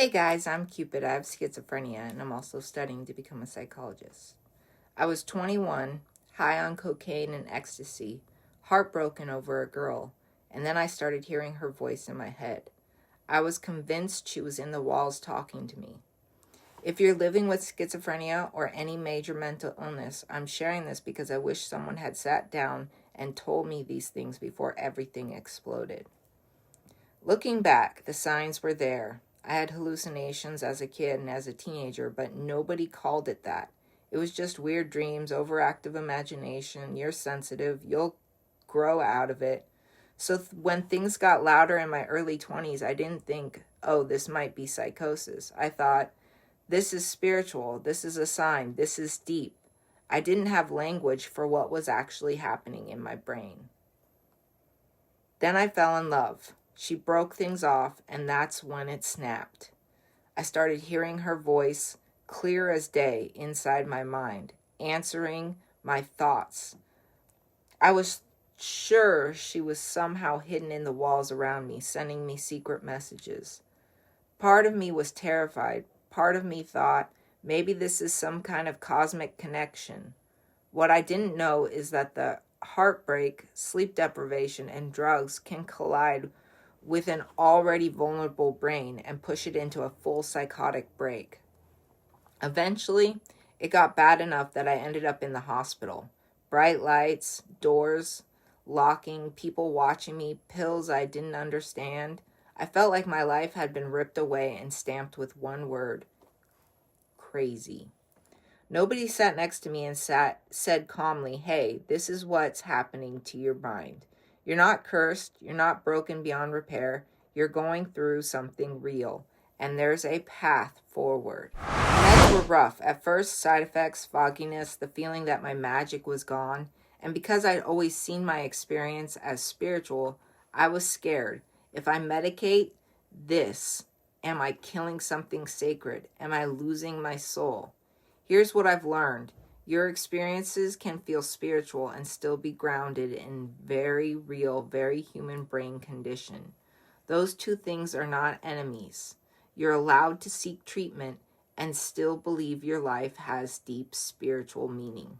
Hey guys, I'm Cupid. I have schizophrenia and I'm also studying to become a psychologist. I was 21, high on cocaine and ecstasy, heartbroken over a girl, and then I started hearing her voice in my head. I was convinced she was in the walls talking to me. If you're living with schizophrenia or any major mental illness, I'm sharing this because I wish someone had sat down and told me these things before everything exploded. Looking back, the signs were there. I had hallucinations as a kid and as a teenager, but nobody called it that. It was just weird dreams, overactive imagination. You're sensitive. You'll grow out of it. So when things got louder in my early 20s, I didn't think, oh, this might be psychosis. I thought, this is spiritual. This is a sign. This is deep. I didn't have language for what was actually happening in my brain. Then I fell in love. She broke things off, and that's when it snapped. I started hearing her voice, clear as day, inside my mind, answering my thoughts. I was sure she was somehow hidden in the walls around me, sending me secret messages. Part of me was terrified. Part of me thought, maybe this is some kind of cosmic connection. What I didn't know is that the heartbreak, sleep deprivation, and drugs can collide with an already vulnerable brain and push it into a full psychotic break. Eventually, it got bad enough that I ended up in the hospital. Bright lights, doors locking, people watching me, pills I didn't understand. I felt like my life had been ripped away and stamped with one word: crazy. Nobody sat next to me and said calmly, hey, this is what's happening to your mind. You're not cursed. You're not broken beyond repair. You're going through something real, and there's a path forward. Meds were rough. At first, side effects, fogginess, the feeling that my magic was gone. And because I'd always seen my experience as spiritual, I was scared. If I medicate this, am I killing something sacred? Am I losing my soul? Here's what I've learned. Your experiences can feel spiritual and still be grounded in very real, very human brain condition. Those two things are not enemies. You're allowed to seek treatment and still believe your life has deep spiritual meaning.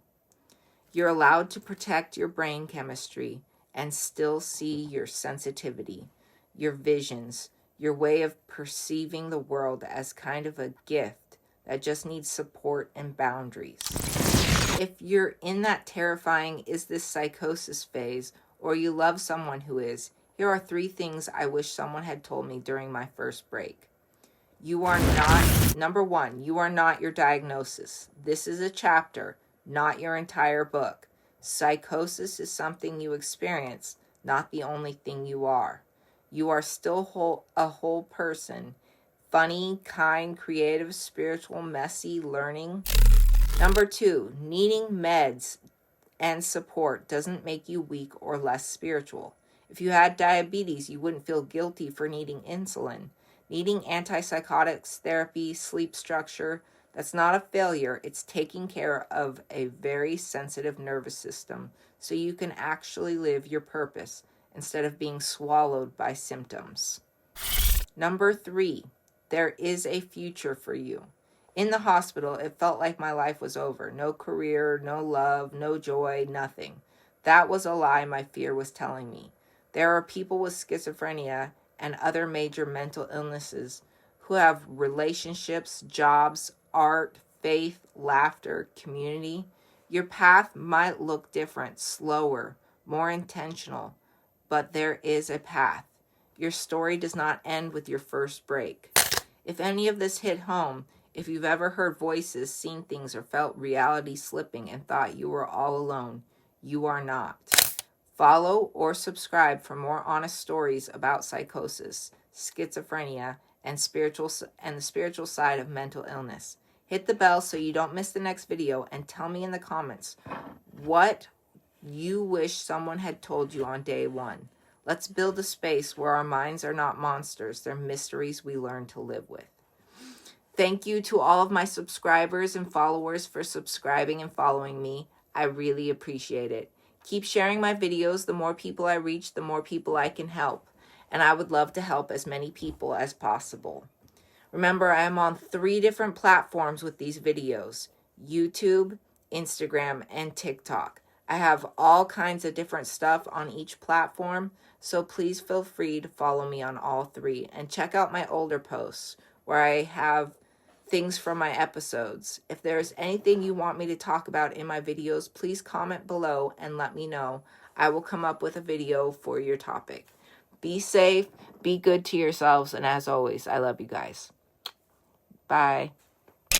You're allowed to protect your brain chemistry and still see your sensitivity, your visions, your way of perceiving the world as kind of a gift that just needs support and boundaries. If you're in that terrifying, is this psychosis phase, or you love someone who is, here are 3 things I wish someone had told me during my first break. Number 1, you are not your diagnosis. This is a chapter, not your entire book. Psychosis is something you experience, not the only thing you are. You are still a whole person. Funny, kind, creative, spiritual, messy, learning. Number 2, needing meds and support doesn't make you weak or less spiritual. If you had diabetes, you wouldn't feel guilty for needing insulin. Needing antipsychotics, therapy, sleep structure, that's not a failure. It's taking care of a very sensitive nervous system so you can actually live your purpose instead of being swallowed by symptoms. Number 3, there is a future for you. In the hospital, it felt like my life was over. No career, no love, no joy, nothing. That was a lie my fear was telling me. There are people with schizophrenia and other major mental illnesses who have relationships, jobs, art, faith, laughter, community. Your path might look different, slower, more intentional, but there is a path. Your story does not end with your first break. If any of this hit home, if you've ever heard voices, seen things, or felt reality slipping and thought you were all alone, you are not. Follow or subscribe for more honest stories about psychosis, schizophrenia, and the spiritual side of mental illness. Hit the bell so you don't miss the next video, and tell me in the comments what you wish someone had told you on day 1. Let's build a space where our minds are not monsters, they're mysteries we learn to live with. Thank you to all of my subscribers and followers for subscribing and following me. I really appreciate it. Keep sharing my videos. The more people I reach, the more people I can help. And I would love to help as many people as possible. Remember, I am on 3 different platforms with these videos: YouTube, Instagram, and TikTok. I have all kinds of different stuff on each platform, so please feel free to follow me on all 3 and check out my older posts where I have things from my episodes. If there's anything you want me to talk about in my videos, please comment below and let me know. I will come up with a video for your topic. Be safe, be good to yourselves, and as always, I love you guys. Bye.